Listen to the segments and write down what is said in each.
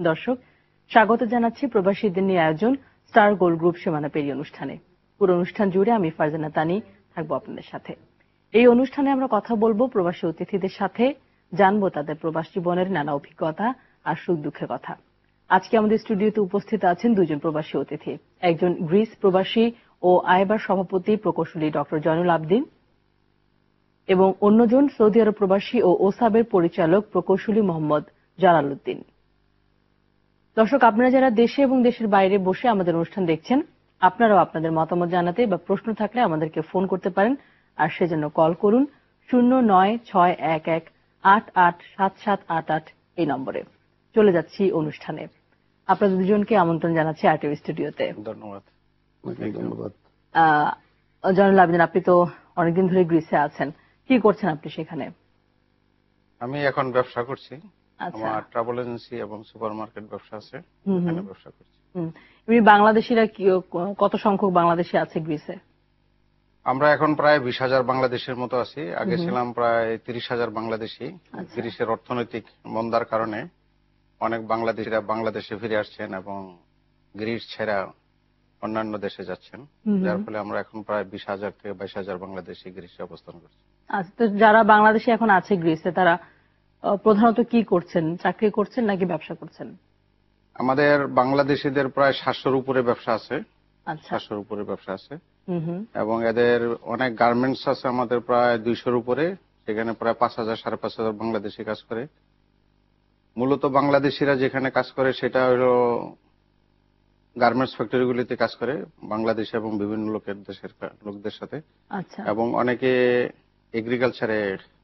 দর্শক, স্বাগত জানাচ্ছি প্রবাসীদের নিয়ে আয়োজন স্টার গোল্ড গ্রুপ সীমানা পেরিয়ে অনুষ্ঠানে। পুরো অনুষ্ঠান জুড়ে আমি ফারজানা তানি থাকবো আপনাদের সাথে। এই অনুষ্ঠানে আমরা কথা বলবো প্রবাসী অতিথিদের সাথে, জানবো তাদের প্রবাস জীবনের নানা অভিজ্ঞতা আর সুখ দুঃখের কথা। আজকে আমাদের স্টুডিওতে উপস্থিত আছেন দুজন প্রবাসী অতিথি, একজন গ্রিস প্রবাসী ও আইবার সভাপতি প্রকৌশলী ডক্টর জয়নুল আবদিন এবং অন্যজন সৌদি আরব প্রবাসী ও ওসাবের পরিচালক প্রকৌশলী মোহাম্মদ জালাল উদ্দিন। দর্শক, আপনারা যারা দেশে এবং দেশের বাইরে বসে আমাদের অনুষ্ঠান দেখছেন, আপনারাও আপনাদের মতামত জানাতে বা প্রশ্ন থাকলে আমাদেরকে ফোন করতে পারেন। আর সেজন্য কল করুন 0961188788 এই নম্বরে। চলে যাচ্ছি অনুষ্ঠানে। আপনাদের দুজনকে আমন্ত্রণ জানাচ্ছি আরটিভি স্টুডিওতে। ধন্যবাদ। জয়নুল আবদিন, আপনি তো অনেকদিন ধরে গ্রিসে আছেন, কি করছেন আপনি সেখানে? আমি এখন ব্যবসা করছি। আমার ট্রাভেল এজেন্সি এবং সুপারমার্কেট ব্যবসা আছে, এখানে ব্যবসা করছি। বাংলাদেশিরা কত সংখ্যক বাংলাদেশি আছে গ্রিসে? আমরা এখন প্রায় 20,000 বাংলাদেশের মতো আছি। আগে ছিলাম প্রায় 30,000 বাংলাদেশি। গ্রিসের অর্থনৈতিক মন্দার কারণে অনেক বাংলাদেশিরা বাংলাদেশে ফিরে আসছেন এবং গ্রিস ছেড়ে অন্যান্য দেশে যাচ্ছেন, যার ফলে আমরা এখন প্রায় 20,000 থেকে 22,000 বাংলাদেশি গ্রিসে অবস্থান করছি। আচ্ছা, তো যারা বাংলাদেশি এখন আছে গ্রিসে, তারা প্রধানত কি করছেন? চাকরি করছেন নাকি ব্যবসা করছেন? আমাদের বাংলাদেশিদের প্রায় 700-র উপরে ব্যবসা আছে। 700-র উপরে ব্যবসা আছে এবং এদের অনেক গার্মেন্টস আছে আমাদের প্রায় 200-র উপরে। সেখানে প্রায় 5,000-5,500 বাংলাদেশি কাজ করে। মূলত বাংলাদেশিরা যেখানে কাজ করে সেটা হলো গার্মেন্টস ফ্যাক্টরিগুলিতে কাজ করে, বাংলাদেশি এবং বিভিন্ন লোকদের সাথে। এবং অনেকে এগ্রিকালচারে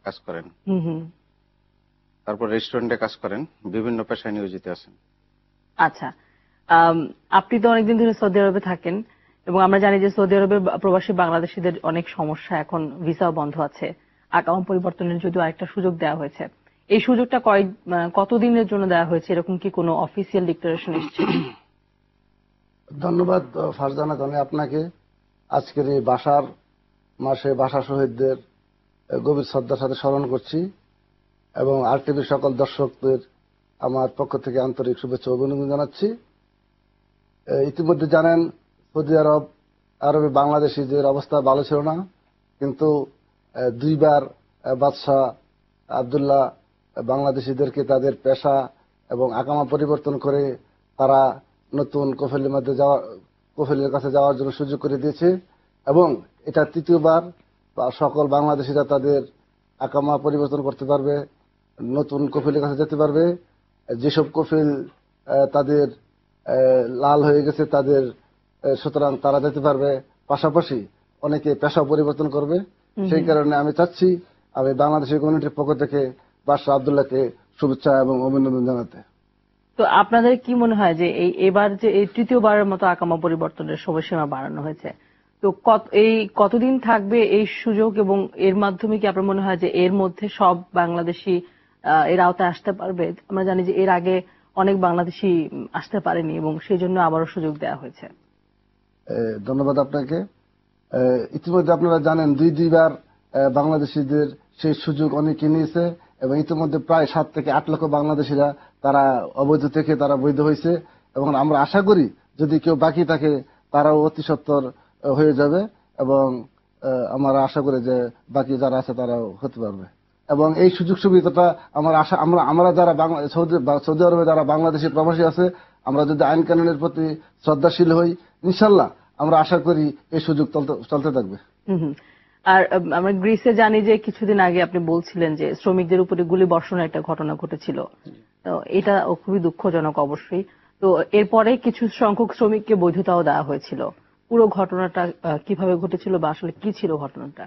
কাজ করেন, তারপর রেস্টুরেন্টে কাজ করেন, বিভিন্ন পেশায় নিয়োজিত আছেন। আচ্ছা, আপনি তো অনেকদিন ধরে সৌদি আরবে থাকেন এবং আমরা জানি যে সৌদি আরবে প্রবাসী বাংলাদেশিদের অনেক সমস্যা, এখন ভিসাও বন্ধ আছে, আকাম পরিবর্তনের যদিও আরেকটা সুযোগ দেওয়া হয়েছে। এই সুযোগটা কতদিনের জন্য দেওয়া হয়েছে, এরকম কি কোনো অফিসিয়াল ডিক্লারেশন এসেছে? ধন্যবাদ ফারজানা তানি আপনাকে। আজকের এই বাসার মাসে ভাষা শহীদদের গভীর শ্রদ্ধার সাথে স্মরণ করছি এবং আরটিভির সকল দর্শকদের আমার পক্ষ থেকে আন্তরিক শুভেচ্ছা অভিনন্দন জানাচ্ছি। ইতিমধ্যে জানেন সৌদি আরবে বাংলাদেশিদের অবস্থা ভালো ছিল না, কিন্তু দুইবার বাদশাহ আবদুল্লাহ বাংলাদেশিদেরকে তাদের পেশা এবং আকামা পরিবর্তন করে তারা নতুন কফিলের কাছে যাওয়ার জন্য সুযোগ করে দিয়েছে এবং এটা তৃতীয়বার সকল বাংলাদেশিরা তাদের আকামা পরিবর্তন করতে পারবে, নতুন কফিলের কাছে যেতে পারবে। যেসব কফিল তাদের লাল হয়ে গেছে তাদের, সুতরাং তারা যেতে পারবে। পাশাপাশি অনেকে পেশা পরিবর্তন করবে। সেই কারণে আমি চাচ্ছি আমি বাংলাদেশের কমিউনিটির পক্ষ থেকে বাদশাহ আবদুল্লাহকে শুভেচ্ছা এবং অভিনন্দন জানাতে। তো আপনাদের কি মনে হয় যে এবার যে এই তৃতীয়বারের মতো আকামা পরিবর্তনের সময়সীমা বাড়ানো হয়েছে, তো কতদিন থাকবে এই সুযোগ এবং এর মাধ্যমে কি আপনার মনে হয় যে এর মধ্যে সব বাংলাদেশি এর আওতায় আসতে পারবে? আমরা জানি যে এর আগে অনেক বাংলাদেশি আসতে পারেনি এবং সেই জন্য আবারও সুযোগ দেওয়া হয়েছে। ধন্যবাদ আপনাকে। ইতিমধ্যে আপনারা জানেন দুইবার বাংলাদেশিদের সেই সুযোগ অনেকে নিয়েছে এবং ইতিমধ্যে প্রায় 7 থেকে 8 লক্ষ বাংলাদেশিরা তারা অবৈধ থেকে তারা বৈধ হয়েছে এবং আমরা আশা করি যদি কেউ বাকি থাকে তারাও অতি সত্বর হয়ে যাবে এবং আমরা আশা করি যে বাকি যারা আছে তারাও হতে পারবে। এবং এই সুযোগ সুবিধাটা আমরা যারা সৌদি আরবে যারা বাংলাদেশি প্রবাসী আছে, আমরা যদি আইন কানুনের প্রতি শ্রদ্ধাশীল হই, ইনশাল্লাহ আমরা আশা করি এই সুযোগ চলতে থাকবে। আর আমরা গ্রিসে জানি যে কিছুদিন আগে আপনি বলছিলেন যে শ্রমিকদের উপরে গুলি বর্ষণের একটা ঘটনা ঘটেছিল, তো এটা খুবই দুঃখজনক অবশ্যই। তো এরপরে কিছু সংখ্যক শ্রমিককে বৈধতাও দেওয়া হয়েছিল। পুরো ঘটনাটা কিভাবে ঘটেছিল বা আসলে কি ছিল ঘটনাটা?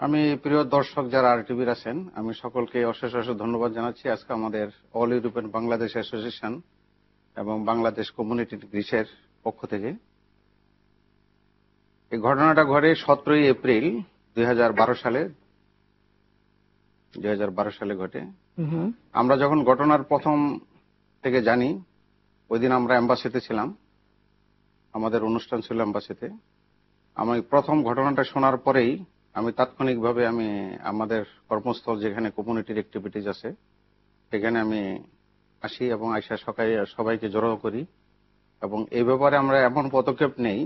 আমি প্রিয় দর্শক যারা আরটিভির আছেন, আমি সকলকে অশেষ অশেষ ধন্যবাদ জানাচ্ছি। আজকে আমাদের অল ইউরোপিয়ান বাংলাদেশ অ্যাসোসিয়েশন এবং বাংলাদেশ কমিউনিটি গ্রিসের পক্ষ থেকে এই ঘটনাটা ঘটে 17 এপ্রিল 2012 সালে ঘটে। আমরা যখন ঘটনার প্রথম থেকে জানি, ওই দিন আমরা এম্বাসিতে ছিলাম, আমাদের অনুষ্ঠান ছিল এম্বাসিতে। আমি প্রথম ঘটনাটা শোনার পরেই আমি তাৎক্ষণিকভাবে আমাদের কর্মস্থল যেখানে কমিউনিটির অ্যাক্টিভিটিজ আছে সেখানে আমি আসি এবং আইসা সবাইকে জড়ো করি এবং এই ব্যাপারে আমরা এমন পদক্ষেপ নেই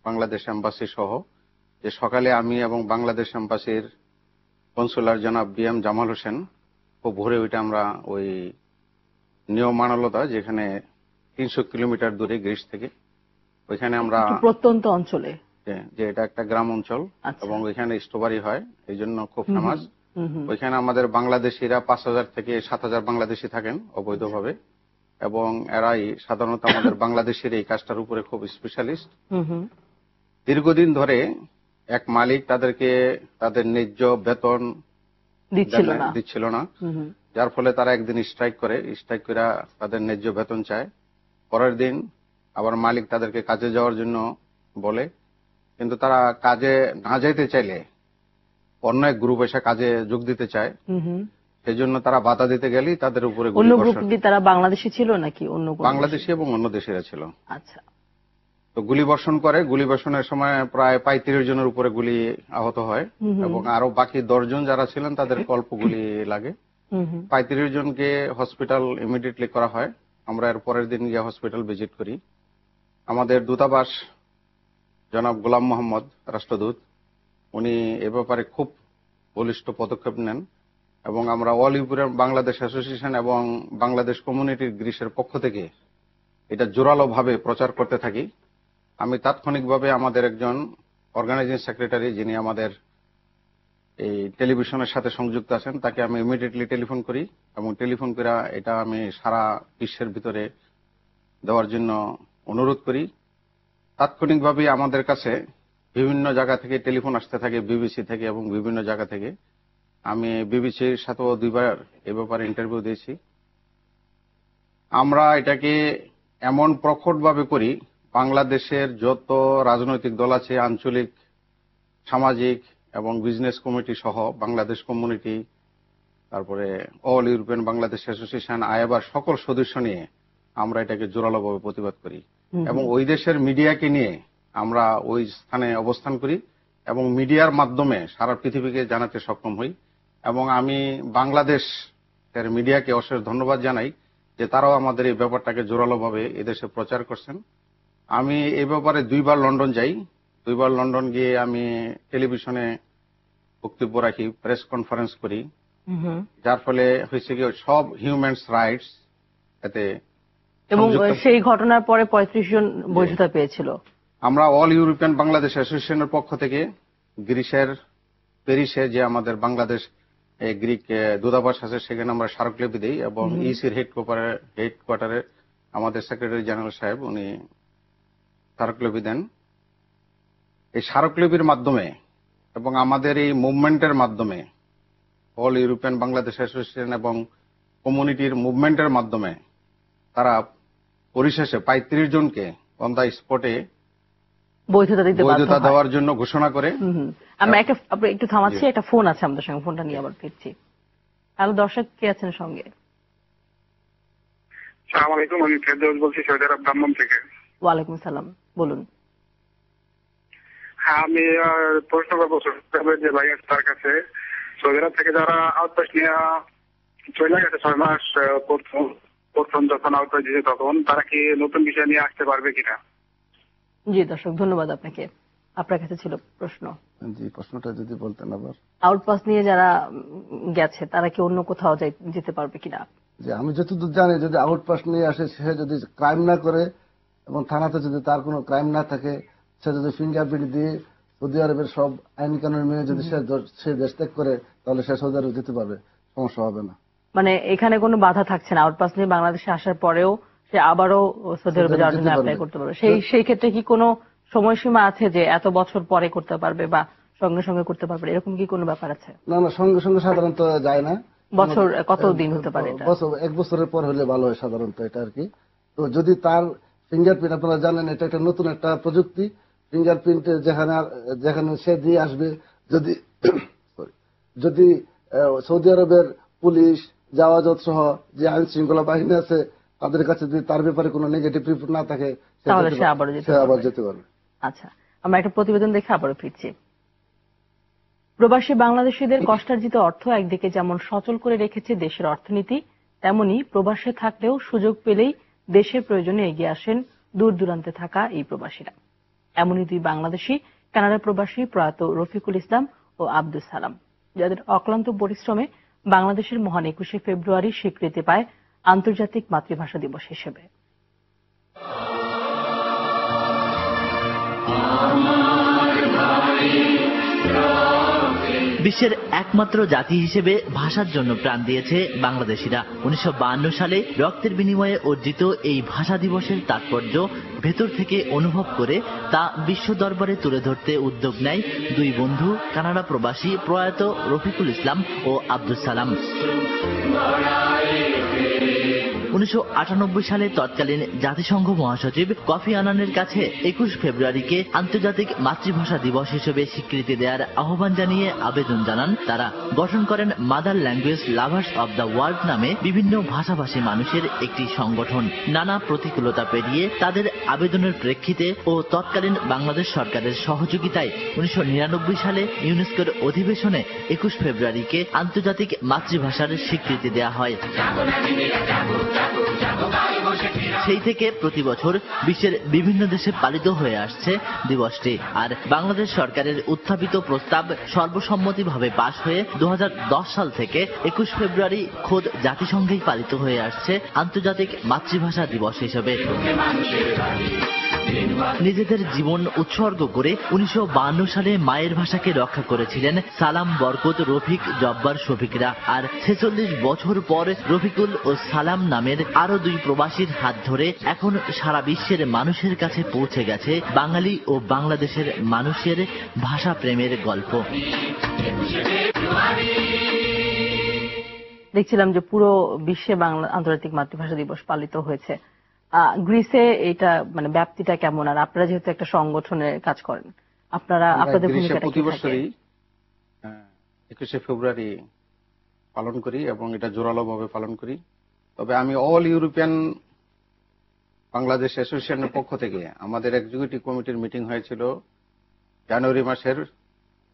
বাংলাদেশ এম্বাসি সহ যে সকালে আমি এবং বাংলাদেশ এম্বাসির কনসুলার জনাব BM জামাল হোসেন খুব ভোরে উঠে আমরা ওই নিয়মানলতা যেখানে 300 কিলোমিটার দূরে গ্রিস থেকে ওইখানে আমরা প্রত্যন্ত অঞ্চলে যে এটা একটা গ্রাম অঞ্চল এবং ওইখানে স্ট্রবেরি হয় এই জন্য খুব ফেমাস। ওইখানে আমাদের বাংলাদেশিরা 5000 থেকে 7000 বাংলাদেশি থাকেন অবৈধভাবে এবং এরাই সাধারণত আমাদের বাংলাদেশের এই কাজটার উপরে খুব স্পেশালিস্ট। দীর্ঘদিন ধরে এক মালিক তাদেরকে তাদের ন্যায্য বেতন দিচ্ছিল না, যার ফলে তারা একদিন স্ট্রাইক করে তাদের ন্যায্য বেতন চায়। পরের দিন আবার মালিক তাদেরকে কাজে যাওয়ার জন্য বলে, কিন্তু তারা কাজে না যাইতে চাইলে অন্য এক গ্রুপ এসে কাজে যোগ দিতে চায়, সেই জন্য তারা বাধা দিতে গেলেই তাদের উপরে তারা বাংলাদেশি ছিল নাকি অন্য বাংলাদেশি এবং অন্য দেশিরা ছিল। আচ্ছা, তো গুলি বর্ষণ করে, গুলি বর্ষণের সময় প্রায় 35 জনের উপরে গুলি আহত হয় এবং আরো বাকি 10 জন যারা ছিলেন তাদের অল্প গুলি লাগে। 35 জনকে হসপিটাল ইমিডিয়েটলি করা হয়। আমরা এর পরের দিন গিয়ে হসপিটাল ভিজিট করি। আমাদের দূতাবাস জনাব গোলাম মোহাম্মদ রাষ্ট্রদূত উনি এ ব্যাপারে খুব বলিষ্ঠ পদক্ষেপ নেন এবং আমরা অল ইউরোপিয়ান বাংলাদেশ অ্যাসোসিয়েশন এবং বাংলাদেশ কমিউনিটির গ্রিসের পক্ষ থেকে এটা জোরালো ভাবে প্রচার করতে থাকি। আমি তাৎক্ষণিকভাবে আমাদের একজন অর্গানাইজিং সেক্রেটারি যিনি আমাদের এই টেলিভিশনের সাথে সংযুক্ত আছেন তাকে আমি ইমিডিয়েটলি টেলিফোন করি এবং টেলিফোন করে এটা আমি সারা বিশ্বের ভিতরে দেওয়ার জন্য অনুরোধ করি। তাৎক্ষণিকভাবে আমাদের কাছে বিভিন্ন জায়গা থেকে টেলিফোন আসতে থাকে, বিবিসি থেকে এবং বিভিন্ন জায়গা থেকে। আমি বিবিসির সাথেও 2 বার এ ব্যাপারে ইন্টারভিউ দিয়েছি। আমরা এটাকে এমন প্রকটভাবে করি, বাংলাদেশের যত রাজনৈতিক দল আছে, আঞ্চলিক, সামাজিক এবং বিজনেস কমিটি সহ বাংলাদেশ কমিউনিটি, তারপরে অল ইউরোপিয়ান বাংলাদেশ অ্যাসোসিয়েশন, আইএবার সকল সদস্য নিয়ে আমরা এটাকে জোরালোভাবে প্রতিবাদ করি এবং ওই দেশের মিডিয়াকে নিয়ে আমরা ওই স্থানে অবস্থান করি এবং মিডিয়ার মাধ্যমে সারা পৃথিবীকে জানাতে সক্ষম হই। এবং আমি বাংলাদেশের মিডিয়াকে অশেষ ধন্যবাদ জানাই যে তারাও আমাদের এই ব্যাপারটাকে জোরালোভাবে এদেশে প্রচার করছেন। আমি এই ব্যাপারে 2 বার লন্ডন যাই। 2 বার লন্ডন গিয়ে আমি টেলিভিশনে বক্তব্য রাখি, প্রেস কনফারেন্স করি, যার ফলে হয়েছে কি সব হিউম্যান রাইটস এতে। এবং সেই ঘটনার পরে 35 জন বৈধতা পেয়েছিল। আমরা অল ইউরোপিয়ান বাংলাদেশ অ্যাসোসিয়েশনের পক্ষ থেকে গ্রিসের প্যারিসে যে আমাদের বাংলাদেশ গ্রিক দূতাবাস আছে সেখানে আমরা স্মারকলিপি দিই এবং ইসির হেডকোয়ার্টারে আমাদের সেক্রেটারি জেনারেল সাহেব উনি স্মারকলিপি দেন। এই স্মারকলিপির মাধ্যমে এবং আমাদের এই মুভমেন্টের মাধ্যমে অল ইউরোপিয়ান বাংলাদেশ অ্যাসোসিয়েশন এবং কমিউনিটির মুভমেন্টের মাধ্যমে তারা পরিশেষে 35 জনকে অন দ্য স্পটে বৈধতা দেওয়ার জন্য ঘোষণা করে। আমরা একটু থামাচ্ছি, একটা ফোন আছে আমাদের সঙ্গে, ফোনটা নিয়ে আবার ফিরছি। হ্যালো দর্শক, কে আছেন সঙ্গে? আসসালামু আলাইকুম, আমি ফেরদৌস বলছি সৌদি আরব দাম্মাম থেকে। ওয়ালাইকুম সালাম, বলুন। হ্যাঁ, আমি প্রশ্ন করবো যে ভাই তার কাছে সৌদি আরব থেকে যারা আউটপোস্ট নিয়ে চলে গেছে 6 মাস প্রথম যখন আউটপোস্ট দিয়েছে তখন তারা কি নতুন বিষয় নিয়ে আসতে পারবে কিনা? জি দর্শক, ধন্যবাদ আপনাকে। আপনার কাছে ছিল প্রশ্ন। জি, প্রশ্নটা যদি বলতেন আবার। আউটপাস নিয়ে যারা গেছে তারা কি অন্য কোথাও যেতে পারবে কিনা? যে আমি যতদূর জানি যদি আউটপাস নিয়ে আসে, সে যদি ক্রাইম না করে এবং থানাতে যদি তার কোনো ক্রাইম না থাকে, সে যদি ফিঙ্গারপ্রিন্ট দিয়ে সৌদি আরবের সব আইন কানুন মেনে যদি সে দেশ ত্যাগ করে, তাহলে সে সৌদি আরবে যেতে পারবে, সমস্যা হবে না। মানে এখানে কোনো বাধা থাকছে না, আউটপাস নিয়ে বাংলাদেশে আসার পরেও সে আবারও সৌদি আরবে যাওয়ার জন্য অ্যাপ্লাই করতে পারবে। সেই ক্ষেত্রে কি কোনো সময়সীমা আছে যে এত বছর পরে করতে পারবে বা সঙ্গে সঙ্গে করতে পারবে, এরকম কি কোনো ব্যাপার আছে? না না, সঙ্গে সঙ্গে সাধারণত যায় না। বছর কত দিন হতে পারে? 1 বছরের পর হলে ভালো হয় সাধারণত এটা আর কি। তো যদি তার ফিঙ্গারপ্রিন্ট, আপনারা জানেন এটা একটা নতুন একটা প্রযুক্তি, ফিঙ্গারপ্রিন্ট যেখানে সে দিয়ে আসবে, যদি সৌদি আরবের পুলিশ, জাওয়াজত সহ যে আইন শৃঙ্খলা বাহিনী আছে তাদের কাছে যদি তার ব্যাপারে কোনো নেগেটিভ রিপোর্ট না থাকে, তাহলে সে আবার যেতে পারবে। আচ্ছা, আমরা একটা প্রতিবেদন দেখে আবারও ফিরছি। প্রবাসী বাংলাদেশিদের কষ্টার্জিত অর্থ একদিকে যেমন সচল করে রেখেছে দেশের অর্থনীতি, তেমনি প্রবাসে থাকলেও সুযোগ পেলেই দেশের প্রয়োজনে এগিয়ে আসেন দূর দূরান্তে থাকা এই প্রবাসীরা। এমনই দুই বাংলাদেশী কানাডা প্রবাসী প্রয়াত রফিকুল ইসলাম ও আব্দুস সালাম, যাদের অক্লান্ত পরিশ্রমে বাংলাদেশের মহান 21শে ফেব্রুয়ারি স্বীকৃতি পায় আন্তর্জাতিক মাতৃভাষা দিবস হিসেবে। বিশ্বের একমাত্র জাতি হিসেবে ভাষার জন্য প্রাণ দিয়েছে বাংলাদেশিরা। 1952 সালে রক্তের বিনিময়ে অর্জিত এই ভাষা দিবসের তাৎপর্য ভেতর থেকে অনুভব করে তা বিশ্ব দরবারে তুলে ধরতে উদ্যোগ নেয় দুই বন্ধু কানাডা প্রবাসী প্রয়াত রফিকুল ইসলাম ও আব্দুস সালাম। 1998 সালে তৎকালীন জাতিসংঘ মহাসচিব কফি আনানের কাছে 21 ফেব্রুয়ারিকে আন্তর্জাতিক মাতৃভাষা দিবস হিসেবে স্বীকৃতি দেওয়ার আহ্বান জানিয়ে আবেদন জানান তারা। গঠন করেন mother language lovers of the world নামে বিভিন্ন ভাষাভাষী মানুষের একটি সংগঠন। নানা প্রতিকূলতা পেরিয়ে তাদের আবেদনের প্রেক্ষিতে ও তৎকালীন বাংলাদেশ সরকারের সহযোগিতায় 1999 সালে ইউনেস্কোর অধিবেশনে 21 ফেব্রুয়ারিকে আন্তর্জাতিক মাতৃভাষার স্বীকৃতি দেওয়া হয়। সেই থেকে প্রতি বছর বিশ্বের বিভিন্ন দেশে পালিত হয়ে আসছে দিবসটি। আর বাংলাদেশ সরকারের উত্থাপিত প্রস্তাব সর্বসম্মতিভাবে পাশ হয়ে 2010 সাল থেকে 21 ফেব্রুয়ারি খোদ জাতিসংঘেই পালিত হয়ে আসছে আন্তর্জাতিক মাতৃভাষা দিবস হিসেবে। নিজেদের জীবন উৎসর্গ করে 1952 সালে মায়ের ভাষাকে রক্ষা করেছিলেন সালাম, বরকত, রফিক, জব্বার, শফিকরা। আর 46 বছর পর রফিকুল ও সালাম নামের আরো দুই প্রবাসীর হাত ধরে এখন সারা বিশ্বের মানুষের কাছে পৌঁছে গেছে বাঙালি ও বাংলাদেশের মানুষের ভাষা প্রেমের গল্প। দেখছিলাম যে পুরো বিশ্বে বাংলা আন্তর্জাতিক মাতৃভাষা দিবস পালিত হয়েছে। গ্রিসে এটা মানে ব্যাপ্তিটা কেমন? আর আপনারা যেহেতু একটা সংগঠনের কাজ করেন, আপনারা আপনাদের ভূমিকাটা প্রতি কি থাকে? বছরই 21শে ফেব্রুয়ারি পালন করি এবং এটা জোরালোভাবে পালন করি। তবে আমি অল ইউরোপিয়ান বাংলাদেশ অ্যাসোসিয়েশনের পক্ষ থেকে আমাদের এক্সিকিউটিভ কমিটির মিটিং হয়েছিল জানুয়ারি মাসের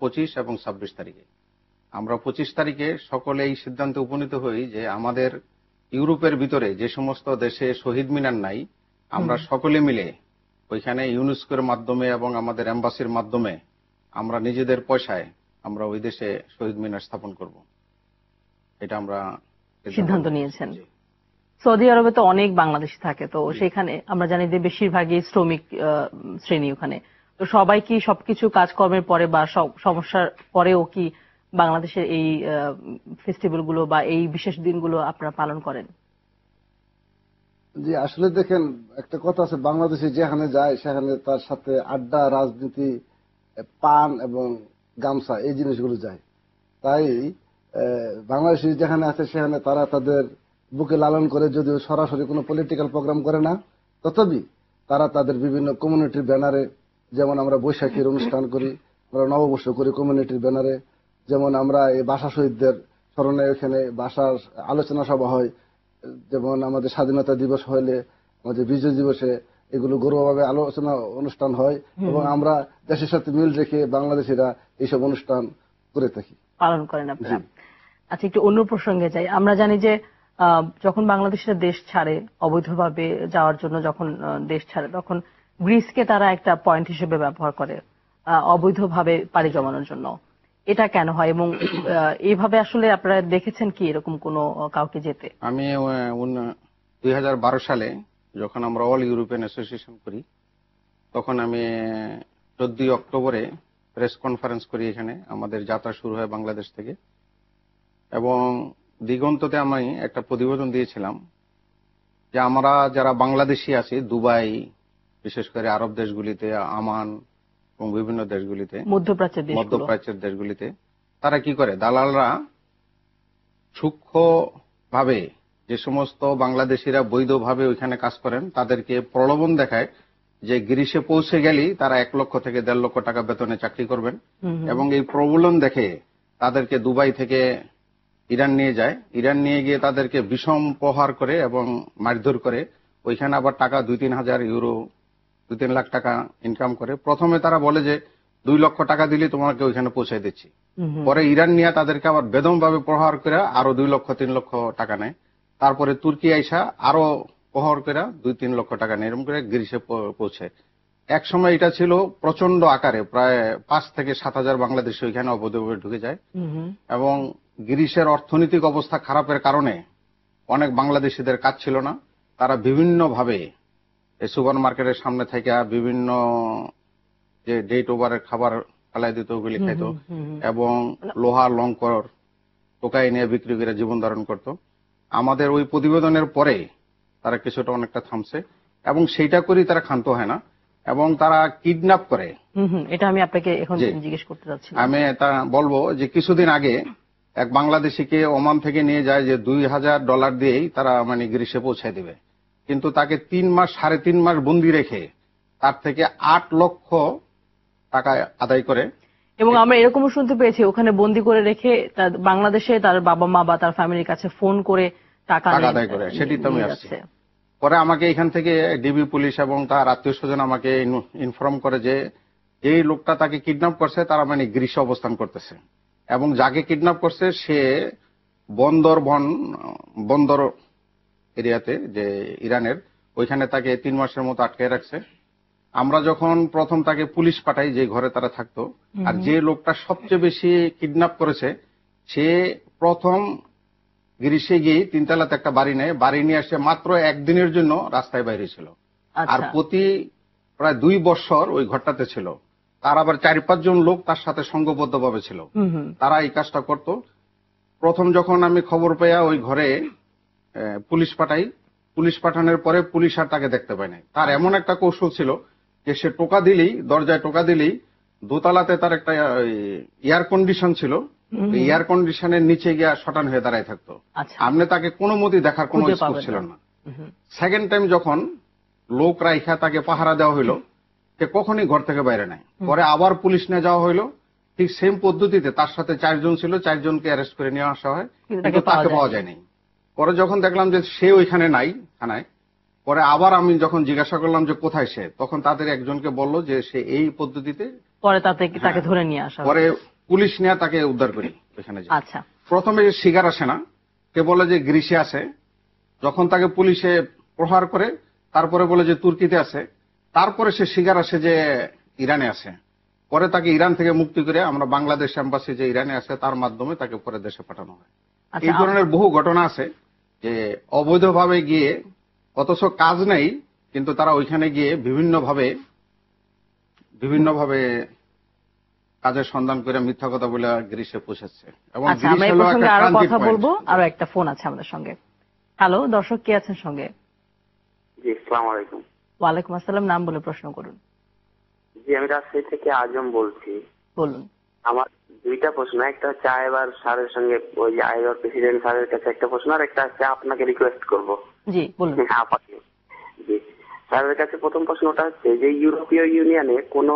25 এবং 26 তারিখে। আমরা 25 তারিখে সকলে এই সিদ্ধান্তে উপনীত হই যে আমাদের ইউরোপের ভিতরে যে সমস্ত দেশে শহীদ মিনার নাই, আমরা সকলে মিলে ওইখানে ইউনেস্কোর মাধ্যমে এবং আমাদের এম্বাসির মাধ্যমে আমরা নিজেদের পয়সায় আমরা ওই দেশে শহীদ মিনার স্থাপন করব। এটা আমরা সিদ্ধান্ত নিয়েছেন। সৌদি আরবে তো অনেক বাংলাদেশি থাকে, তো সেখানে আমরা জানি যে বেশিরভাগই শ্রমিক শ্রেণী ওখানে। তো সবাই কি সবকিছু কাজকর্মের পরে বা সমস্যার পরেও কি বাংলাদেশের এই ফেস্টিভ্যাল গুলো বা এই বিশেষ দিনগুলো আপনারা পালন করেন? জি, আসলে দেখেন, একটা কথা আছে, বাংলাদেশে যেখানে যায় সেখানে তার সাথে আড্ডা, রাজনীতি, পান এবং গামছা এই জিনিসগুলো যায়। তাই বাংলাদেশি যেখানে আছে সেখানে তারা তাদের বুকে লালন করে, যদিও সরাসরি কোনো পলিটিক্যাল প্রোগ্রাম করে না, তথাপি তারা তাদের বিভিন্ন কমিউনিটির ব্যানারে, যেমন আমরা বৈশাখীর অনুষ্ঠান করি, আমরা নববর্ষ করি কমিউনিটির ব্যানারে, যেমন আমরা এই ভাষা শহীদদের স্মরণে এখানে ভাষার আলোচনা সভা হয়, যেমন আমাদের স্বাধীনতা দিবস হলে, আমাদের বিজয় দিবসে এগুলো গৌরবভাবে আলোচনা অনুষ্ঠান হয় এবং আমরা দেশের সাথে মিল রেখে বাংলাদেশিরা এইসব অনুষ্ঠান করে থাকি, পালন করেন আপনারা। আচ্ছা, একটু অন্য প্রসঙ্গে যাই। আমরা জানি যে যখন বাংলাদেশিরা দেশ ছাড়ে, অবৈধভাবে যাওয়ার জন্য যখন দেশ ছাড়ে, তখন গ্রিসকে তারা একটা পয়েন্ট হিসেবে ব্যবহার করে অবৈধভাবে পাড়ি জমানোর জন্য। এটা কেন হয় এবং এইভাবে আসলে আপনারা দেখেছেন কি এরকম কোন কাউকে যেতে? আমি 2012 সালে যখন আমরা অল ইউরোপিয়ান অ্যাসোসিয়েশন করি, তখন আমি 14 অক্টোবরে প্রেস কনফারেন্স করি এখানে। আমাদের যাত্রা শুরু হয় বাংলাদেশ থেকে এবং দিগন্ততে আমি একটা প্রতিবেদন দিয়েছিলাম যে আমরা যারা বাংলাদেশি আছি দুবাই, বিশেষ করে আরব দেশগুলিতে, আমান এবং বিভিন্ন দেশগুলিতে, মধ্যপ্রাচ্যের দেশগুলিতে, তারা কি করে, দালালরা সূক্ষ্মভাবে যে সমস্ত বাংলাদেশিরা বৈধভাবে ওইখানে কাজ করেন তাদেরকে প্রলোভন দেখায় যে গ্রিসে পৌঁছে গেলেই তারা 1 লক্ষ থেকে 1.5 লক্ষ টাকা বেতনে চাকরি করবেন এবং এই প্রলোভন দেখে তাদেরকে দুবাই থেকে ইরান নিয়ে যায়। ইরান নিয়ে গিয়ে তাদেরকে বিষম প্রহার করে এবং মারধর করে, ওইখানে আবার টাকা 2-3 হাজার ইউরো, 2-3 লাখ টাকা ইনকাম করে। প্রথমে তারা বলে যে 2 লক্ষ টাকা দিলে তোমাকে ওইখানে পৌঁছে দিচ্ছি। পরে ইরান নিয়ে তাদেরকে আবার বেদম ভাবে প্রহার করে আরো 2 লক্ষ 3 লক্ষ টাকা নেয়। তারপরে তুর্কি আইসা আরো প্রহর করে 2-3 লক্ষ টাকা নিয়ে এরকম করে গ্রিসে পৌঁছে। এক সময় এটা ছিল প্রচন্ড আকারে, প্রায় 5 থেকে 7,000 বাংলাদেশি ওইখানে অবৈধভাবে ঢুকে যায়। এবং গ্রিসের অর্থনৈতিক অবস্থা খারাপের কারণে অনেক বাংলাদেশিদের কাজ ছিল না। তারা বিভিন্ন ভাবে সুপার মার্কেটের সামনে থেকে বিভিন্ন যে ডেট ওভারের খাবার ফেলাই দিত, ওগুলি খাইতো এবং লোহা লঙ্কর টোকাই নিয়ে বিক্রি করে জীবন ধারণ করত। আমাদের ওই প্রতিবেদনের পরে তারা কিছুটা অনেকটা থামছে এবং সেইটা করেই তারা ক্ষান্ত হয় না এবং তারা কিডন্যাপ করে। এটা আমি আপনাকে এখন জিজ্ঞেস করতে যাচ্ছি। আমি তা বলবো যে কিছুদিন আগে এক বাংলাদেশিকে ওমান থেকে নিয়ে যায় যে $2,000 দিয়েই তারা মানে গ্রিসে পৌঁছায় দিবে, কিন্তু তাকে 3.5 মাস বন্দি রেখে তার থেকে 8 লক্ষ টাকা আদায় করে। এবং আমরা এরকমও শুনতে পেয়েছি ওখানে বন্দি করে রেখে বাংলাদেশে তার বাবা মা বা তার ফ্যামিলির কাছে ফোন করে টাকা আদায় করে। সেটি তো আমি আসছি। পরে আমাকে এখান থেকে ডিবি পুলিশ এবং তার আত্মীয় স্বজন আমাকে ইনফর্ম করে যে এই লোকটা তাকে কিডন্যাপ করছে, তারা মানে গ্রিসে অবস্থান করতেছে এবং যাকে কিডন্যাপ করছে সে বন্দর এরিয়াতে যে ইরানের, ওইখানে তাকে 3 মাসের মতো আটকে রাখছে। আমরা যখন প্রথম তাকে পুলিশ পাঠাই যে ঘরে তারা থাকতো, আর যে লোকটা সবচেয়ে বেশি কিডন্যাপ করেছে সে প্রথম গ্রিসে গিয়ে 3 তলাতে একটা বাড়ি নেয়, বাড়ি নিয়ে আসে মাত্র একদিনের জন্য রাস্তায় বাইরে ছিল। আর প্রতি প্রায় 2 বছর ওই ঘরটাতে ছিল। তার আবার 4-5 জন লোক তার সাথে সংঘবদ্ধ ভাবে ছিল, তারা এই কাজটা করত। প্রথম যখন আমি খবর পেয়ে ওই ঘরে পুলিশ পাঠাই, পুলিশ পাঠানোর পরে পুলিশ আর তাকে দেখতে পায় নাই। তার এমন একটা কৌশল ছিল যে সে টোকা দিলেই, দরজায় টোকা দিলেই, দোতলাতে তার একটা এয়ার কন্ডিশন ছিল, এয়ার কন্ডিশনের নিচে গিয়া শটান হয়ে দাঁড়ায় থাকতো। আপনি তাকে কোনো মতে দেখার কোনো স্কোপ ছিল না। সেকেন্ড টাইম যখন লোক রাইখা তাকে পাহারা দেওয়া হইলো, সে কখনই ঘর থেকে বাইরে নাই। পরে আবার পুলিশ নিয়ে যাওয়া হইলো, ঠিক সেম পদ্ধতিতে তার সাথে 4 জন ছিল, 4 জনকে অ্যারেস্ট করে নিয়ে আসা হয়, কিন্তু তাকে পাওয়া যায়নি। পরে যখন দেখলাম যে সে ওইখানে নাই থানায়, পরে আবার আমি যখন জিজ্ঞাসা করলাম যে কোথায় সে, তখন তাদের একজনকে বলল যে সে এই পদ্ধতিতে, পরে তাকে ধরে নিয়ে আসা, পরে পুলিশ নিয়ে তাকে উদ্ধার করি ওইখানে। প্রথমে শিকার আসে না, কে বলে যে গ্রিসে আছে। যখন তাকে পুলিশে প্রহার করে তারপরে বলে যে তুর্কিতে আছে, তারপরে সে শিকার আসে যে ইরানে আছে। পরে তাকে ইরান থেকে মুক্তি করে আমরা বাংলাদেশ এম্বাসি যে ইরানে আছে তার মাধ্যমে তাকে পরে দেশে পাঠানো হয়। এই ধরনের বহু ঘটনা আছে যে অবৈধভাবে গিয়ে অথচ কাজ নেই, কিন্তু তারা ওইখানে গিয়ে বিভিন্নভাবে কাজের সন্ধান করে মিথ্যা কথা বলে গ্রিসে পৌঁছেছে। এবং আরো কথা বলবো, আরো একটা ফোন আছে আমাদের সঙ্গে। হ্যালো দর্শক, কে আছেন সঙ্গে? জি, আসসালামু আলাইকুম। ওয়ালাইকুম আসসালাম, নাম বলে প্রশ্ন করুন। জি, আমি রাজশাহী থেকে আজম বলছি। বলুন। আমার 2টা প্রশ্ন, একটা হচ্ছে আইবার স্যারের সঙ্গে, ওই যে আইবার প্রেসিডেন্ট স্যারের কাছে একটা প্রশ্ন, আর একটা হচ্ছে আপনাকে রিকোয়েস্ট করব। জি বলুন। আপনাকে জি স্যারের কাছে প্রথম প্রশ্নটা হচ্ছে যে ইউরোপীয় ইউনিয়নে কোনো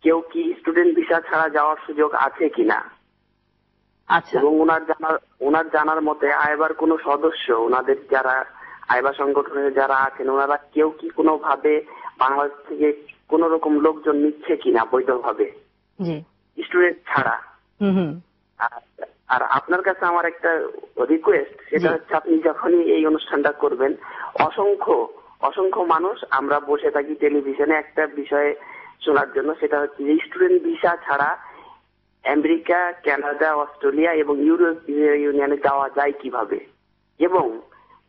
কেউ কি স্টুডেন্ট ভিসা ছাড়া যাওয়ার সুযোগ আছে কিনা? আচ্ছা। এবং ওনার জানার মতে আইবার কোন সদস্য, ওনাদের যারা আইবা সংগঠনের যারা আছেন, ওনারা কেউ কি কোনো ভাবে বাংলাদেশ থেকে কোন রকম লোকজন নিচ্ছে কিনা বৈধভাবে, স্টুডেন্ট ছাড়া। আর আপনার কাছে আমার একটা রিকোয়েস্ট, সেটা হচ্ছে আপনি যখনই এই অনুষ্ঠানটা করবেন, অসংখ্য মানুষ আমরা বসে থাকি টেলিভিশনে একটা বিষয়ে শোনার জন্য, সেটা হচ্ছে যে স্টুডেন্ট ভিসা ছাড়া আমেরিকা, কানাডা, অস্ট্রেলিয়া এবং ইউরোপীয় ইউনিয়নে যাওয়া যায় কিভাবে, এবং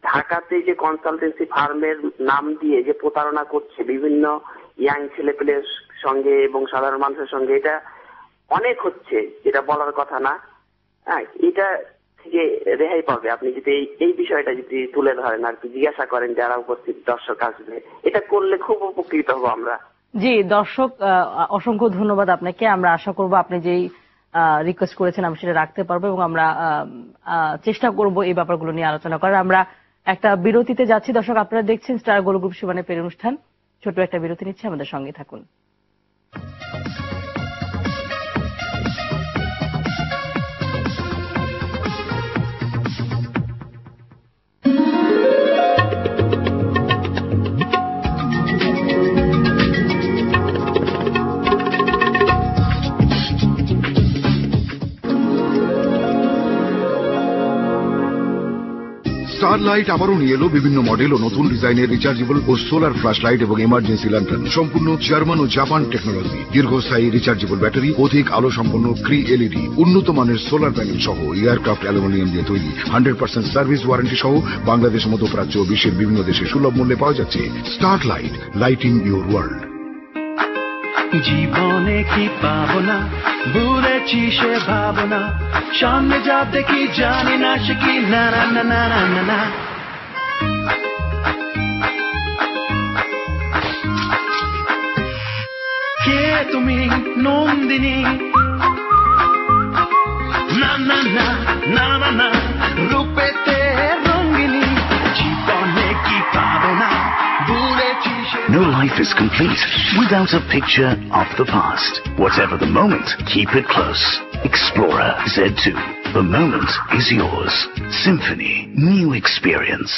ঢাকাতে যে কনসালটেন্সি ফার্মের নাম দিয়ে যে প্রতারণা করছে বিভিন্ন ইয়াং ছেলেপেলের সঙ্গে এবং সাধারণ মানুষের সঙ্গে, এটা অনেক হচ্ছে, যেটা বলার কথা না। হ্যাঁ, এটা থেকে রেহাই পাবে আপনি যদি এই বিষয়টা যদি তুলে ধরেন আর কি, জিজ্ঞাসা করেন যারা উপস্থিত দর্শক আসবে, এটা করলে খুব উপকৃত হবো আমরা। জি দর্শক, অসংখ্য ধন্যবাদ আপনাকে। আমরা আশা করব আপনি যেই রিকোয়েস্ট করেছেন আমি সেটা রাখতে পারবো, এবং আমরা চেষ্টা করব এই ব্যাপারগুলো নিয়ে আলোচনা করার। আমরা একটা বিরতিতে যাচ্ছি। দর্শক, আপনারা দেখছেন স্টার গোল্ড গ্রুপ সীমানা পেরিয়ে অনুষ্ঠান। ছোট একটা বিরতি নিচ্ছে, আমাদের সঙ্গে থাকুন। স্টারলাইট আবারও নিয়ে এলো বিভিন্ন মডেল ও নতুন ডিজাইনের রিচার্জেবল ও সোলার ফ্ল্যাশ লাইট এবং এমার্জেন্সি ল্যান্টার্ন। সম্পূর্ণ জার্মান ও জাপান টেকনোলজি, দীর্ঘস্থায়ী রিচার্জেবল ব্যাটারি, অধিক আলো সম্পন্ন ক্রি এলইডি, উন্নত মানের সোলার প্যানেল সহ এয়ারক্রাফট অ্যালুমিনিয়াম দিয়ে তৈরি, 100% সার্ভিস ওয়ারেন্টি সহ বাংলাদেশ, মধ্যপ্রাচ্য ও বিশ্বের বিভিন্ন দেশে সুলভ মূল্যে পাওয়া যাচ্ছে। Starlight, lighting your world. জীবনে কি পাবো না, ভুলেছি সে ভাবনা, সামনে যা দেখি জানি না সে কি না না না না না না না। কে তুমি নন্দিনী, না না না না না না, রূপেতে রঙ্গিনী, জীবনে কি পাবো না, ভুলেছি সে। No life is complete without a picture of the past. Whatever the moment, keep it close. Explorer Z2. The moment is yours. Symphony. New experience.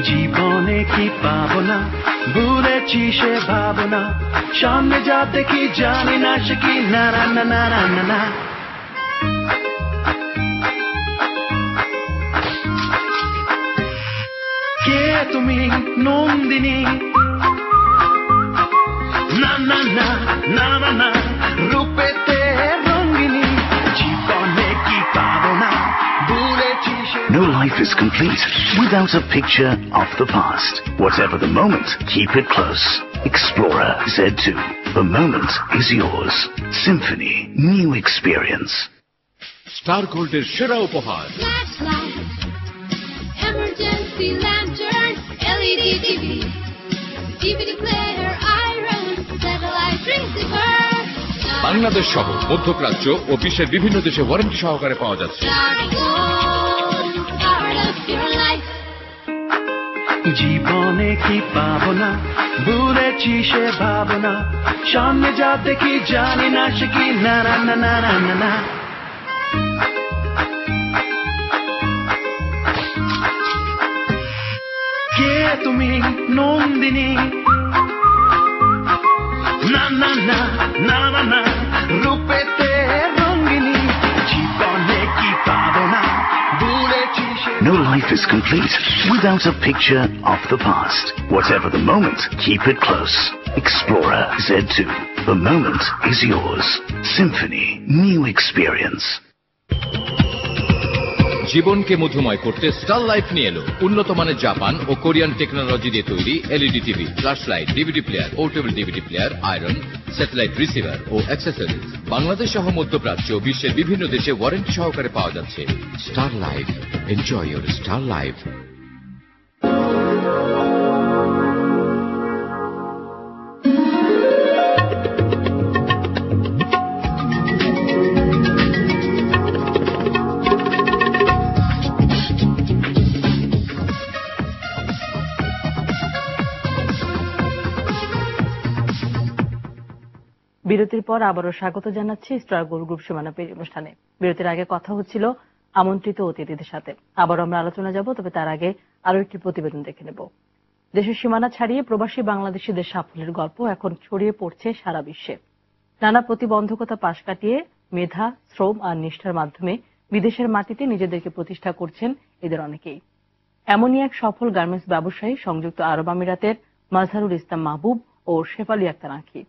জীবনে কি পাবো না, ভুলেছি সে ভাবনা, সামনে যা দেখি জানি না সে কি না না না না না না না। কে তুমি নন্দিনী, না না না না না না, রূপেতে রঙ্গিনী, জীবনে কি পাবো না, ভুলেছি সে। No life is complete without a picture of the past. Whatever the moment, keep it close. Explorer Z2. The moment is yours. Symphony. New experience. Star গোল্ডের সেরা উপহার emergency lantern, LED TV, DVD player, iron, satellite receiver. Bangladesh সহ মধ্যপ্রাচ্য ও বিশ্বের বিভিন্ন দেশে warranty সহকারে পাওয়া যাচ্ছে। জীবনে কি পাবো না, ভুলেছি সে ভাবনা, সামনে যা দেখি জানি না সে কি না না না না না না না। কে তুমি নন্দিনী, না না না না না না, রূপেতে রঙ্গিনী, জীবনে কি পাবো না, ভুলেছি সে। No life is complete without a picture of the past. Whatever the moment, keep it close. Explorer Z2. The moment is yours. Symphony. New experience. জীবনকে মধুময় করতে স্টার লাইফ নিয়ে এলো উন্নত মানের জাপান ও কোরিয়ান টেকনোলজি দিয়ে তৈরি LED TV, flash light, DVD player, portable DVD player, iron, satellite receiver ও অ্যাক্সেসরিজ। বাংলাদেশ সহ মধ্যপ্রাচ্য বিশ্বের বিভিন্ন দেশে ওয়ারেন্টি সহকারে পাওয়া যাচ্ছে। Star life, enjoy your star life. বিরতির পর আবারও স্বাগত জানাচ্ছি স্টার গোল্ড গ্রুপ সীমানা পেরিয়ে অনুষ্ঠানে। বিরতির আগে কথা হচ্ছিল আমন্ত্রিত অতিথিদের সাথে, আবারও আমরা আলোচনা যাব, তবে তার আগে আরো একটি প্রতিবেদন দেখে নেব। দেশের সীমানা ছাড়িয়ে প্রবাসী বাংলাদেশিদের সাফল্যের গল্প এখন ছড়িয়ে পড়ছে সারা বিশ্বে। নানা প্রতিবন্ধকতা পাশ কাটিয়ে মেধা, শ্রম আর নিষ্ঠার মাধ্যমে বিদেশের মাটিতে নিজেদেরকে প্রতিষ্ঠা করছেন এদের অনেকেই। এমনই এক সফল গার্মেন্টস ব্যবসায়ী সংযুক্ত আরব আমিরাতের মাজহারুল ইসলাম মাহবুব ও শেফালি আক্তার আঁখি।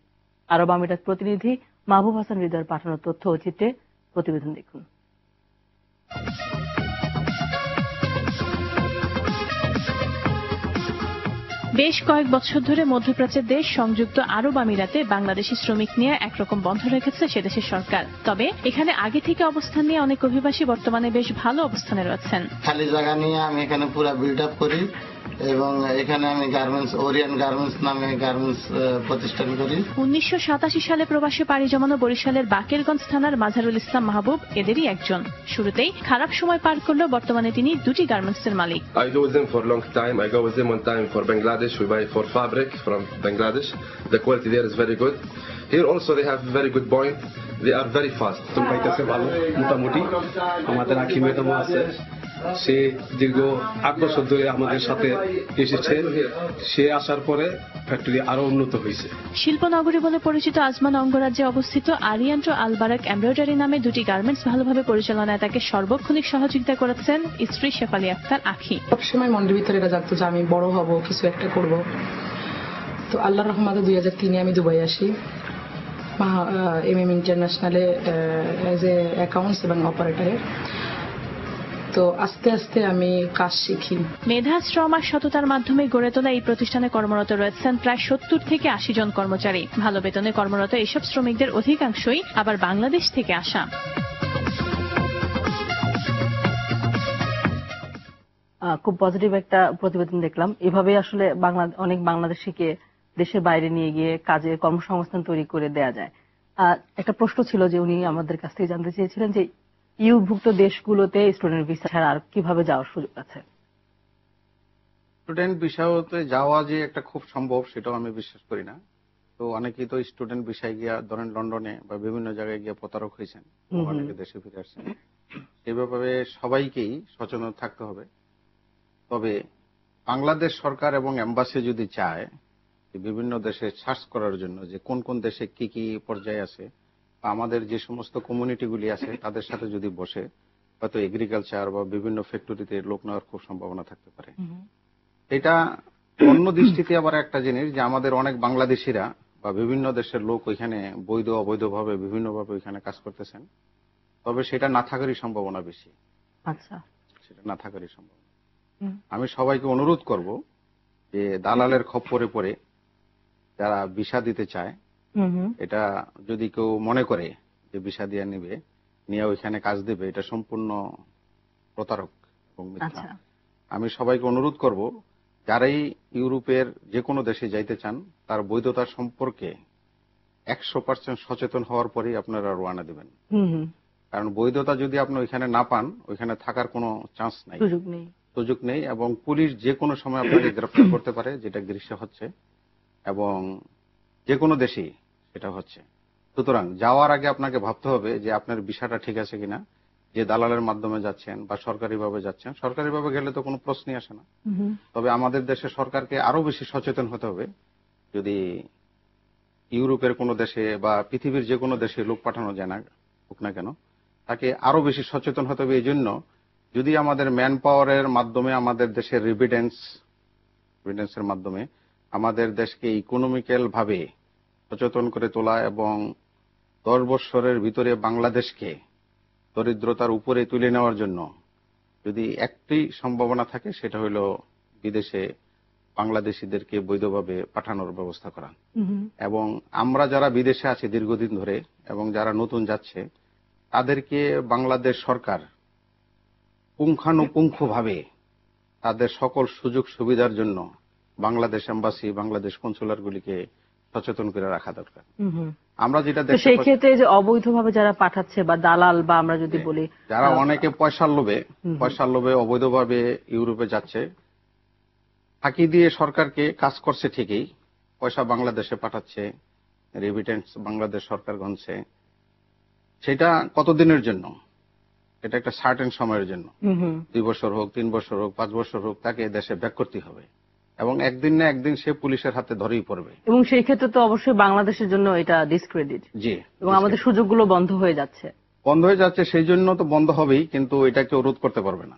আরব আমিরাত প্রতিনিধি মাহবুব হাসান হৃদয়ের পাঠানো তথ্য ও চিত্রে প্রতিবেদন দেখুন। বেশ কয়েক বছর ধরে মধ্যপ্রাচ্যের দেশ সংযুক্ত আরব আমিরাতে বাংলাদেশি শ্রমিক নিয়ে একরকম বন্ধ রেখেছে সেদেশের সরকার। তবে এখানে আগে থেকে অবস্থান নিয়ে অনেক অভিবাসী বর্তমানে বেশ ভালো অবস্থানে রয়েছেন। খালি জায়গা নিয়ে আমি এখানে পুরো বিল্ড আপ করি এবং এখানে আমি গার্মেন্টস, ওরিয়েন্ট গার্মেন্টস নামে গার্মেন্টস প্রতিষ্ঠান করি। 1987 সালে প্রবাসে পাড়ি জমানো বরিশালের বাকেরগঞ্জ থানার মাজহারুল ইসলাম মাহবুব এদেরই একজন। শুরুতেই খারাপ সময় পার করলেও বর্তমানে তিনি দুটি গার্মেন্টসের মালিক। I go with them for a long time. I go with them one time for Bangladesh. We buy for fabric from Bangladesh. The quality there is very good. Here also they have very good point. they are very fast. তো পাইতেছে ভালো মোটামুটি। আমাদের আখি madam আছে, সে দীর্ঘ 8 বছর ধরে আমাদের সাথে এসেছে। সে আসার পরে ফ্যাক্টরি আরো উন্নত হয়েছে। শিল্পনগরী বলে পরিচিত আজমান অঙ্গরাজ্যে অবস্থিত আরিয়ান্টো আলবারাক এমব্রয়ডারি নামে দুটি গার্মেন্টস ভালোভাবে পরিচালনায় তাকে সর্বক্ষণিক সহযোগিতা করেছেন স্ত্রী শেফালি আক্তার আখি। সবসময় মনের ভিতরে এটা জাগতো যে আমি বড় হব, কিছু একটা করব। তো আল্লাহর রহমতে 2003-এ আমি দুবাই আসি, ইন্টারন্যাশনালে এজ এ অ্যাকাউন্টস এবং অপারেটরে। তো আস্তে আস্তে আমি কাজ শিখি। মেধা, শ্রম আর সততার মাধ্যমে গড়ে তোলা এই প্রতিষ্ঠানে কর্মরত রয়েছেন প্রায় 70 থেকে 80 জন কর্মচারী। ভালো বেতনে কর্মরত এইসব শ্রমিকদের অধিকাংশই আবার বাংলাদেশ থেকে আসা। খুব পজিটিভ একটা প্রতিবেদন দেখলাম। এভাবে আসলে অনেক বাংলাদেশিকে দেশের বাইরে নিয়ে গিয়ে কাজে কর্মসংস্থান তৈরি করে দেয়া যায়। একটা প্রশ্ন ছিল যে উনি আমাদের কাছ থেকে জানতে চেয়েছিলেন যে ইউভুক্ত দেশগুলোতে স্টুডেন্ট ভিসা ছাড়া আর কিভাবে যাওয়ার সুযোগ আছে। স্টুডেন্ট ভিসাতে যাওয়া যে একটা খুব সম্ভব সেটাও আমি বিশ্বাস করি না। তো অনেকেই তো স্টুডেন্ট ভিসায় গিয়া ধরেন লন্ডনে বা বিভিন্ন জায়গায় গিয়ে প্রতারক হয়েছেন, অনেকে দেশে ফিরে আসছেন। এই ব্যাপারে সবাইকেই সচেতন থাকতে হবে। তবে বাংলাদেশ সরকার এবং এম্বাসি যদি চায় বিভিন্ন দেশে সার্চ করার জন্য যে কোন কোন দেশে কি কি পর্যায়ে আছে, আমাদের যে সমস্ত কমিউনিটিগুলি আছে তাদের সাথে যদি বসে, হয়তো এগ্রিকালচার বা বিভিন্ন ফ্যাক্টরিতে লোক নেওয়ার খুব সম্ভাবনা থাকতে পারে। এটা অন্য দৃষ্টিতে আবার একটা জিনিস যে আমাদের অনেক বাংলাদেশিরা বা বিভিন্ন দেশের লোক ওইখানে বৈধ অবৈধভাবে বিভিন্নভাবে ওইখানে কাজ করতেছেন। তবে সেটা না থাকারই সম্ভাবনা বেশি। আচ্ছা, সেটা না থাকারই সম্ভাবনা। আমি সবাইকে অনুরোধ করব যে দালালের খপ্পরে পড়ে যারা ভিসা দিতে চায়, এটা যদি কেউ মনে করে যে ভিসা দিয়ে নিয়ে ওইখানে কাজ দেবে, এটা সম্পূর্ণ প্রতারক এবং মিথ্যা। আমি সবাইকে অনুরোধ করব যারাই ইউরোপের যে কোনো দেশে যাইতে চান তার বৈধতা সম্পর্কে 100% সচেতন হওয়ার পরেই আপনারা রওনা দিবেন। কারণ বৈধতা যদি আপনি ওইখানে না পান, ওইখানে থাকার কোনো চান্স নাই, সুযোগ নেই এবং পুলিশ যে কোনো সময় আপনাকে গ্রেফতার করতে পারে, যেটা গ্রীষ্মে হচ্ছে এবং যে কোনো দেশেই সেটা হচ্ছে। সুতরাং যাওয়ার আগে আপনাকে ভাবতে হবে যে আপনার ভিসাটা ঠিক আছে কিনা, যে দালালের মাধ্যমে যাচ্ছেন বা সরকারিভাবে যাচ্ছেন। সরকারিভাবে গেলে তো কোনো প্রশ্নই আসে না। তবে আমাদের দেশে সরকারকে আরো বেশি সচেতন হতে হবে। যদি ইউরোপের কোনো দেশে বা পৃথিবীর যে কোনো দেশে লোক পাঠানো যায় না হোক না কেন, তাকে আরো বেশি সচেতন হতে হবে। এই জন্য যদি আমাদের ম্যান পাওয়ারের মাধ্যমে আমাদের দেশের রিভিডেন্সের মাধ্যমে আমাদের দেশকে ইকোনমিক্যাল ভাবে সচেতন করে তোলা এবং 10 বছরের ভিতরে বাংলাদেশকে দরিদ্রতার উপরে তুলে নেওয়ার জন্য যদি একটি সম্ভাবনা থাকে, সেটা হলো বিদেশে বাংলাদেশিদেরকে বৈধভাবে পাঠানোর ব্যবস্থা করা। এবং আমরা যারা বিদেশে আছি দীর্ঘদিন ধরে এবং যারা নতুন যাচ্ছে, তাদেরকে বাংলাদেশ সরকার পুঙ্খানুপুঙ্খভাবে তাদের সকল সুযোগ সুবিধার জন্য বাংলাদেশ এম্বাসি, বাংলাদেশ কনসুলারগুলিকে সচেতন করে রাখা দরকার। আমরা যেটা দেখি সেই ক্ষেত্রে যে অবৈধভাবে যারা পাঠাচ্ছে বা দালাল বা আমরা যদি বলি যারা অনেকে পয়সার লোভে অবৈধভাবে ইউরোপে যাচ্ছে, ফাঁকি দিয়ে সরকারকে কাজ করছে ঠিকই, পয়সা বাংলাদেশে পাঠাচ্ছে, রেমিটেন্স বাংলাদেশ সরকার গণছে। সেটা কতদিনের জন্য? এটা একটা সার্টেন সময়ের জন্য, 2 বছর হোক, 3 বছর হোক, 5 বছর হোক, তাকে দেশে ব্যাক করতে হবে এবং একদিন না একদিন সে পুলিশের হাতে ধরেই পড়বে। এবং সেই ক্ষেত্রে তো অবশ্যই বাংলাদেশের জন্য এটা ডিসক্রেডিট। জি, এবং আমাদের সুযোগগুলো বন্ধ হয়ে যাচ্ছে। সেই জন্য তো বন্ধ হবেই, কিন্তু এটাকে রোধ করতে পারবে না।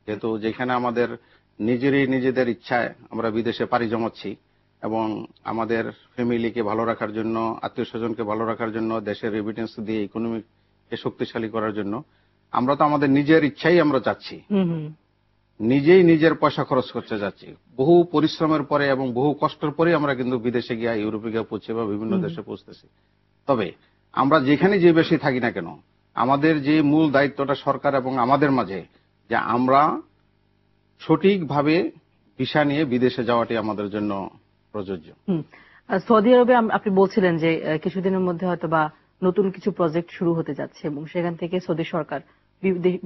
যেহেতু যেখানে আমাদের নিজেদের ইচ্ছায় আমরা বিদেশে পাড়ি জমাচ্ছি এবং আমাদের ফ্যামিলিকে ভালো রাখার জন্য, আত্মীয় স্বজনকে ভালো রাখার জন্য, দেশের রেমিটেন্স দিয়ে ইকোনমিকে শক্তিশালী করার জন্য আমরা তো আমাদের নিজের ইচ্ছাই আমরা যাচ্ছি, নিজেই নিজের পয়সা খরচ করতে যাচ্ছি। বহু পরিশ্রমের পরে এবং বহু কষ্টের পরে আমরা কিন্তু বিদেশে গিয়ে, ইউরোপে গিয়ে পৌঁছে বা বিভিন্ন দেশে পৌঁছতেছি। তবে আমরা যেখানে যে বেশি থাকি না কেন, আমাদের যে মূল দায়িত্বটা সরকার এবং আমাদের মাঝে, যে আমরা সঠিকভাবে ভিসা নিয়ে বিদেশে যাওয়াটি আমাদের জন্য প্রযোজ্য। সৌদি আরবে আপনি বলছিলেন যে কিছুদিনের মধ্যে হয়তো বা নতুন কিছু প্রজেক্ট শুরু হতে যাচ্ছে এবং সেখান থেকে সৌদি সরকার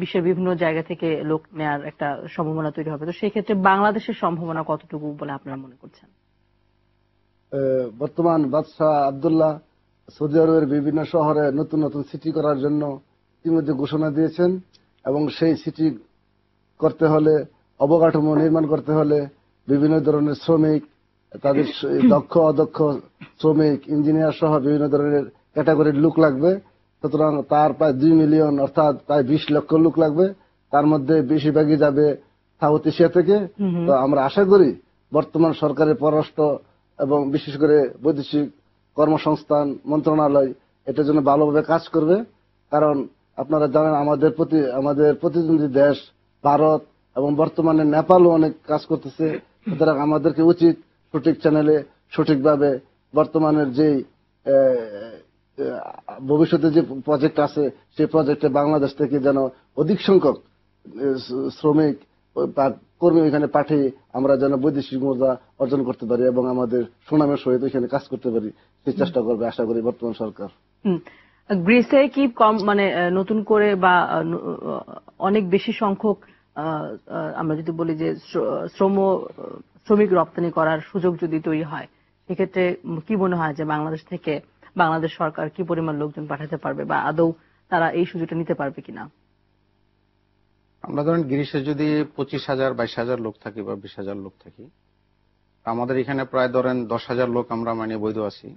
বিশ্বের বিভিন্ন জায়গা থেকে লোক নেওয়ার একটা সম্ভাবনা তৈরি হবে। তো সেই ক্ষেত্রে বাংলাদেশের সম্ভাবনা কতটুকু বলে আপনারা মনে করছেন? বর্তমান বাদশাহ আব্দুল্লাহ সৌদি আরবের বিভিন্ন শহরে নতুন নতুন সিটি করার জন্য ইতিমধ্যে ঘোষণা দিয়েছেন এবং সেই সিটি করতে হলে অবকাঠামো নির্মাণ করতে হলে বিভিন্ন ধরনের শ্রমিক, তাদের দক্ষ অদক্ষ শ্রমিক, ইঞ্জিনিয়ার সহ বিভিন্ন ধরনের ক্যাটাগরির লোক লাগবে। সুতরাং তার প্রায় 2 মিলিয়ন অর্থাৎ প্রায় 20 লক্ষ লোক লাগবে। তার মধ্যে বেশিরভাগই যাবে সাউথ এশিয়া থেকে। তো আমরা আশা করি বর্তমান সরকারের পররাষ্ট্র এবং বিশেষ করে বৈদেশিক কর্মসংস্থান মন্ত্রণালয় এটার জন্য ভালোভাবে কাজ করবে। কারণ আপনারা জানেন আমাদের প্রতিদ্বন্দ্বী দেশ ভারত এবং বর্তমানে নেপালও অনেক কাজ করতেছে। সুতরাং আমাদেরকে উচিত সঠিক চ্যানেলে সঠিকভাবে বর্তমানের যেই ভবিষ্যতে যে প্রজেক্ট আছে সেই প্রজেক্টে বাংলাদেশ থেকে যেন অধিক সংখ্যক শ্রমিক কর্মী এখানে পাঠিয়ে আমরা যেন বৈদেশিক মুদ্রা অর্জন করতে পারি এবং আমাদের সুনামের সহিত এখানে কাজ করতে পারি, সেই চেষ্টা করবে আশা করি বর্তমান সরকার। গ্রিসে কি কম মানে নতুন করে বা অনেক বেশি সংখ্যক আমরা যদি বলি যে শ্রমিক রপ্তানি করার সুযোগ যদি তৈরি হয়, সেক্ষেত্রে কি মনে হয় যে বাংলাদেশ থেকে বাংলাদেশ সরকার কি পরিমাণ লোকজন পাঠাতে পারবে বা আদৌ তারা এই সুযোগটা নিতে পারবে কিনা? আমরা ধরেন গ্রিসে যদি 25,000 22,000 লোক থাকি বা 20,000 লোক থাকি, আমাদের এখানে প্রায় ধরেন 10,000 লোক আমরা মানে বৈধ আছি,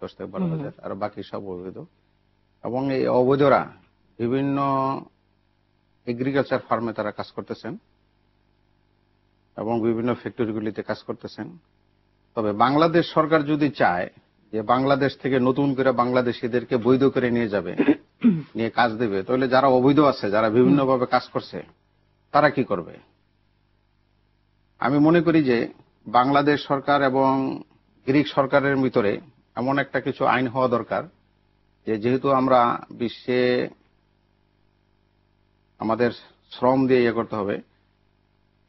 10 থেকে 12,000, আর বাকি সব অবৈধ। এবং এই অবৈধরা বিভিন্ন এগ্রিকালচার ফার্মে তারা কাজ করতেছেন এবং বিভিন্ন ফ্যাক্টরিগুলিতে কাজ করতেছেন। তবে বাংলাদেশ সরকার যদি চায় যে বাংলাদেশ থেকে নতুন করে বাংলাদেশিদেরকে বৈধ করে নিয়ে যাবে, নিয়ে কাজ দেবে, তাহলে যারা অবৈধ আছে, যারা বিভিন্নভাবে কাজ করছে, তারা কি করবে? আমি মনে করি যে বাংলাদেশ সরকার এবং গ্রিক সরকারের ভিতরে এমন একটা কিছু আইন হওয়া দরকার যে যেহেতু আমরা বিশ্বে আমাদের শ্রম দিয়ে ইয়ে করতে হবে,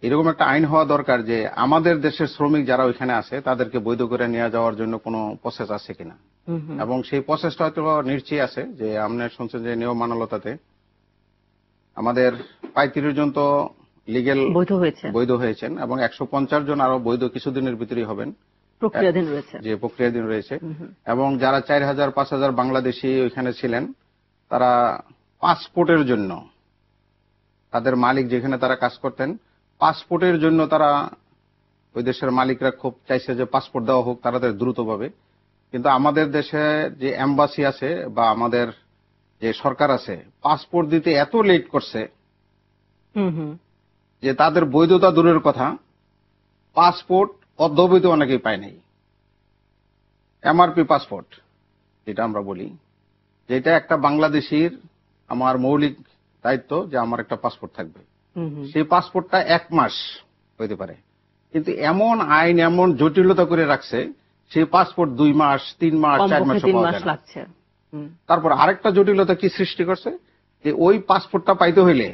এরকম একটা আইন হওয়া দরকার যে আমাদের দেশের শ্রমিক যারা ওইখানে আছে তাদেরকে বৈধ করে নিয়ে যাওয়ার জন্য কোনো প্রসেস আছে কিনা। এবং সেই প্রসেসটা হয়তো নিশ্চয়ই আছে, যে আপনার শুনছেন যে নিয়ম মানলতাতে আমাদের প্রায় 30 জন তো লিগেল বৈধ হয়েছেন এবং 150 জন আরো বৈধ কিছুদিনের ভিতরেই হবেন, প্রক্রিয়াধীন রয়েছে। এবং যারা 4,000 5,000 বাংলাদেশি ওইখানে ছিলেন, তারা পাসপোর্টের জন্য তাদের মালিক যেখানে তারা কাজ করতেন, পাসপোর্টের জন্য তারা ওই দেশের মালিকরা খুব চাইছে যে পাসপোর্ট দেওয়া হোক তাড়াতাড়ি দ্রুতভাবে। কিন্তু আমাদের দেশে যে এম্বাসি আছে বা আমাদের যে সরকার আছে, পাসপোর্ট দিতে এত লেট করছে যে তাদের বৈধতা দূরের কথা, পাসপোর্ট অদ্যবৈধ অনেকেই পায় নাই। এমআরপি পাসপোর্ট যেটা আমরা বলি, যেটা একটা বাংলাদেশির আমার মৌলিক দায়িত্ব যে আমার একটা পাসপোর্ট থাকবে, সেই পাসপোর্টটা 1 মাস হইতে পারে। কিন্তু এমন আইন এমন জটিলতা করে রাখছে, সেই পাসপোর্ট 2 মাস 3 মাস 4 মাস পাওয়া যায় না। তারপর আরেকটা জটিলতা কি সৃষ্টি করছে যে ওই পাসপোর্টটা পাইতে হইলে,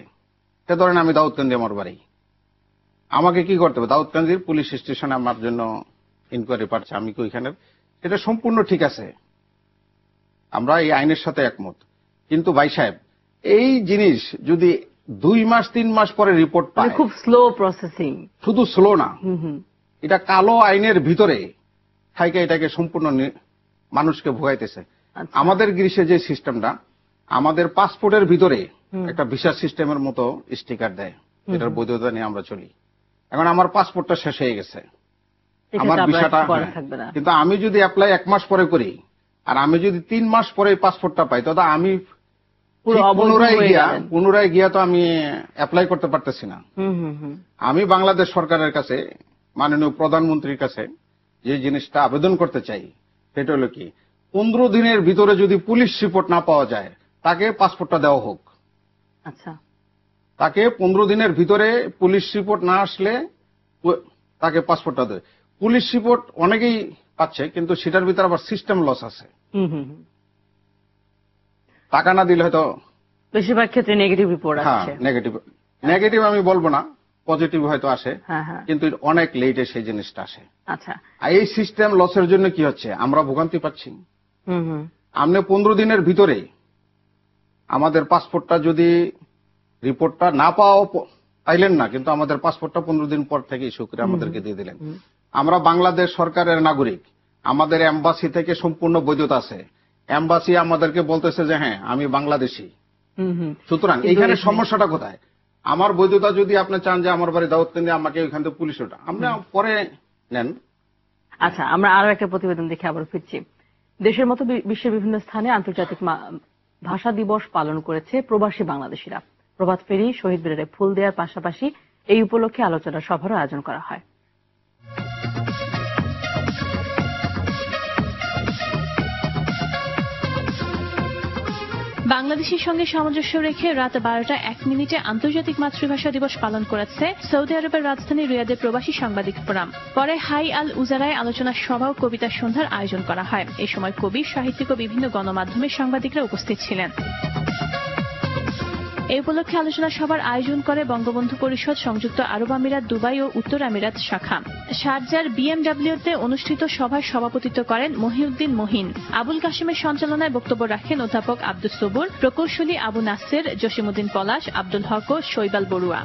ধরেন আমি দাউদকান্দি আমার বাড়ি, আমাকে কি করতে হবে, দাউদকান্দির পুলিশ স্টেশনে আমার জন্য ইনকোয়ারি পাঠাচ্ছে, আমি কি ওইখানে, এটা সম্পূর্ণ ঠিক আছে, আমরা এই আইনের সাথে একমত। কিন্তু ভাই সাহেব, এই জিনিস যদি 2 মাস 3 মাস পরে রিপোর্ট পায়, খুব স্লো প্রসেসিং, শুধু স্লো না, এটা কালো আইনের ভিতরে থাইকে এটাকে সম্পূর্ণ মানুষকে ভোগাইতেছে। আমাদের গ্রিসে যে সিস্টেমটা, আমাদের পাসপোর্টের ভিতরে একটা ভিসা সিস্টেমের মতো স্টিকার দেয়, এটার বৈধতা নিয়ে আমরা চলি। এখন আমার পাসপোর্টটা শেষ হয়ে গেছে, আমার ভিসাটা, কিন্তু আমি যদি অ্যাপ্লাই 1 মাস পরে করি আর আমি যদি 3 মাস পরে পাসপোর্টটা পাই, তাহলে আমি পুনরায় গিয়া তো আমি অ্যাপ্লাই করতে পারতেছি না। আমি বাংলাদেশ সরকারের কাছে, মাননীয় প্রধানমন্ত্রীর কাছে যে জিনিসটা আবেদন করতে চাই, সেটা হলো কি, 15 দিনের ভিতরে যদি পুলিশ রিপোর্ট না পাওয়া যায়, তাকে পাসপোর্টটা দেওয়া হোক। আচ্ছা, তাকে 15 দিনের ভিতরে পুলিশ রিপোর্ট না আসলে তাকে পাসপোর্টটা দেবে। পুলিশ রিপোর্ট অনেকেই পাচ্ছে, কিন্তু সেটার ভিতরে আবার সিস্টেম লস আছে। টাকা না দিলে হয়তো বেশিরভাগ ক্ষেত্রে নেগেটিভ রিপোর্ট আসছে। নেগেটিভ আমি বলবো না, পজিটিভ হয়তো আসে, কিন্তু অনেক লেটে সেই জিনিসটা আসে। আচ্ছা, এই সিস্টেম লসের জন্য কি হচ্ছে, আমরা ভোগান্তি পাচ্ছি। আপনি 15 দিনের ভিতরে আমাদের পাসপোর্টটা যদি রিপোর্টটা না পাইলেন না, কিন্তু আমাদের পাসপোর্টটা 15 দিন পর থেকে ইস্যু করে আমাদেরকে দিয়ে দিলেন। আমরা বাংলাদেশ সরকারের নাগরিক, আমাদের এম্বাসি থেকে সম্পূর্ণ বৈধতা আছে, এম্বাসি আমাদেরকে বলতেছে যে হ্যাঁ আমি বাংলাদেশি। সুতরাং এইখানে সমস্যাটা কোথায়? আমার বৈধতা যদি আপনি চান যে আমার বাড়ি দাওয়াত কেন্দ্রে আমাকে ওইখান থেকে পুলিশ ওটা আমরা পরে নেন। আচ্ছা, আমরা আরো একটা প্রতিবেদন দেখে আবার ফিরছি। দেশের মতো বিশ্বের বিভিন্ন স্থানে আন্তর্জাতিক ভাষা দিবস পালন করেছে প্রবাসী বাংলাদেশিরা। প্রভাত ফেরি, শহীদ মিনারে ফুল দেওয়ার পাশাপাশি এই উপলক্ষে আলোচনা সভারও আয়োজন করা হয়। বাংলাদেশের সঙ্গে সামঞ্জস্য রেখে রাত 12:01 আন্তর্জাতিক মাতৃভাষা দিবস পালন করেছে সৌদি আরবের রাজধানী রিয়াদের প্রবাসী সাংবাদিক ফোরাম। পরে হাই আল উজারায় আলোচনা সভা ও কবিতা সন্ধ্যার আয়োজন করা হয়। এ সময় কবি, সাহিত্যিক ও বিভিন্ন গণমাধ্যমের সাংবাদিকরা উপস্থিত ছিলেন। এই উপলক্ষে আলোচনা সভার আয়োজন করে বঙ্গবন্ধু পরিষদ, সংযুক্ত আরব আমিরাত, দুবাই ও উত্তর আমিরাত শাখা। শারজার বিএমডব্লিউতে অনুষ্ঠিত সভায় সভাপতিত্ব করেন মহিউদ্দিন মহিন। আবুল কাশেমের সঞ্চালনায় বক্তব্য রাখেন অধ্যাপক আব্দুস সবুর, প্রকৌশলী আবু নাসের, জসিমউদ্দিন পলাশ, আব্দুল হক ও শৈবাল বড়ুয়া।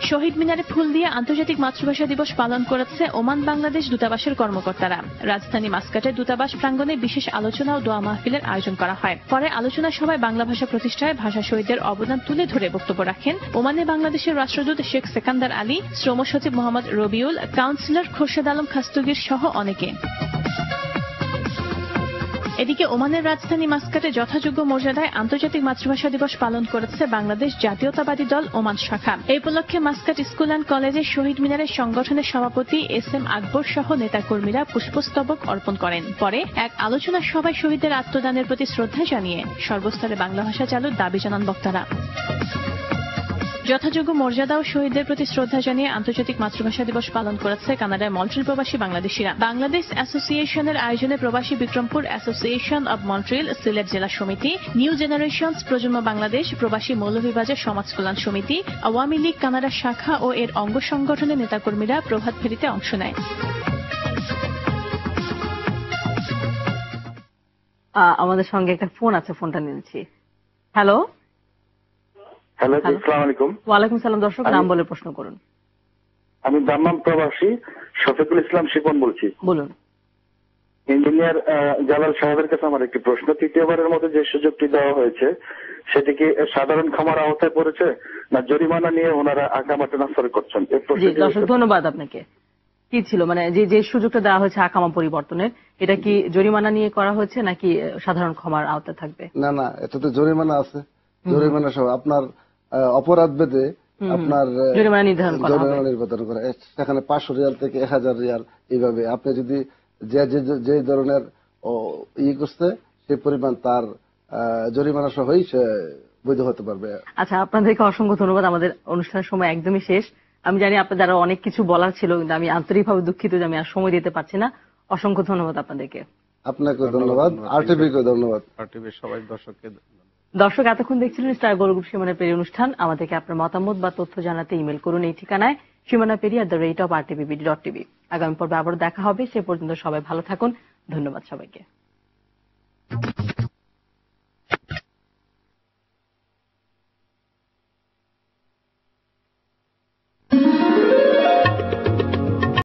শহীদ মিনারে ফুল দিয়ে আন্তর্জাতিক মাতৃভাষা দিবস পালন করেছে ওমান বাংলাদেশ দূতাবাসের কর্মকর্তারা। রাজধানী মাস্কাটের দূতাবাস প্রাঙ্গণে বিশেষ আলোচনা ও দোয়া মাহফিলের আয়োজন করা হয়। পরে আলোচনা সভায় বাংলা ভাষা প্রতিষ্ঠায় ভাষা শহীদদের অবদান তুলে ধরে বক্তব্য রাখেন ওমানে বাংলাদেশের রাষ্ট্রদূত শেখ সেকান্দার আলী, শ্রম সচিব মোহাম্মদ রবিউল, কাউন্সিলর খোরশেদ আলম খাস্তগীর সহ অনেকে। এদিকে ওমানের রাজধানী মাস্কাটে যথাযোগ্য মর্যাদায় আন্তর্জাতিক মাতৃভাষা দিবস পালন করেছে বাংলাদেশ জাতীয়তাবাদী দল ওমান শাখা। এই উপলক্ষে মাস্কাট স্কুল অ্যান্ড কলেজের শহীদ মিনারে সংগঠনের সভাপতি SM আকবর সহ নেতাকর্মীরা পুষ্পস্তবক অর্পণ করেন। পরে এক আলোচনা সভায় শহীদদের আত্মদানের প্রতি শ্রদ্ধা জানিয়ে সর্বস্তরে বাংলা ভাষা চালুর দাবি জানান বক্তারা। যথাযোগ্য মর্যাদা ও শহীদদের প্রতি শ্রদ্ধা জানিয়ে আন্তর্জাতিক মাতৃভাষা দিবস পালন করেছে কানাডার মন্ট্রিল প্রবাসী বাংলাদেশিরা। বাংলাদেশ অ্যাসোসিয়েশনের আয়োজনে প্রবাসী Bikrampur association of Montreal, Sylhet জেলা সমিতি, নিউ জেনারেশনস প্রজন্ম বাংলাদেশ, প্রবাসী মৌলভীবাজার সমাজ কল্যাণ সমিতি, আওয়ামী লীগ কানাডা শাখা ও এর অঙ্গ সংগঠনের নেতাকর্মীরা প্রভাত ফেরিতে অংশ নেয়। আমাদের সঙ্গে একটা ফোন আছে, ফোনটা নিয়েছি। হ্যালো। হ্যালো, আসসালামু আলাইকুম। ওয়ালাইকুম সালাম। দর্শক নাম বলে প্রশ্ন করুন। আমি দাম্মাম প্রবাসী শফিকুল ইসলাম শিপন বলছি। বলুন। ইঞ্জিনিয়ার জালাল সাহেবের কাছে আমার একটি প্রশ্ন। তৃতীয়বারের মতো যে সুযোগটি দেওয়া হয়েছে সেটি কি সাধারণ ক্ষমার আওতায় পড়েছে না জরিমানা নিয়ে ওনারা আকামা ট্রান্সফার করছেন? দর্শক ধন্যবাদ আপনাকে। কি ছিল মানে যে সুযোগটা দেওয়া হয়েছে আকামা পরিবর্তনের, এটা কি জরিমানা নিয়ে করা হয়েছে নাকি সাধারণ ক্ষমার আওতায় থাকবে? না না, এটা তো জরিমানা আছে। জরিমানা সহ আপনার অপরাধ বেঁধে আপনার জরিমানা নির্ধারণ করা, সেখানে 500 রিয়াল থেকে 1000 রিয়াল এইভাবে। আপনি যদি যে ধরনের করছে সেই পরিমাণ তার জরিমানা সহই সে বৈধ হতে পারবে। আচ্ছা, আপনাদেরকে অসংখ্য ধন্যবাদ। আমাদের অনুষ্ঠানের সময় একদমই শেষ। আমি জানি আপনাদের আরো অনেক কিছু বলার ছিল, কিন্তু আমি আন্তরিকভাবে দুঃখিত যে আমি আর সময় দিতে পারছি না। অসংখ্য ধন্যবাদ আপনাদেরকে। আপনাকে ধন্যবাদ, আরটিভিকে ধন্যবাদ, আরটিভি সবাই দর্শককে। দর্শক এতক্ষণ দেখছিলেন স্টার গোল্ড গ্রুপ সীমানা পেরিয়ে অনুষ্ঠান। আমাদেরকে আপনার মতামত বা তথ্য জানাতে ইমেল করুন এই ঠিকানায় simanapery@rtv.tv। আগামী পর্বে আবার দেখা হবে। সে পর্যন্ত সবাই ভালো থাকুন। ধন্যবাদ সবাইকে।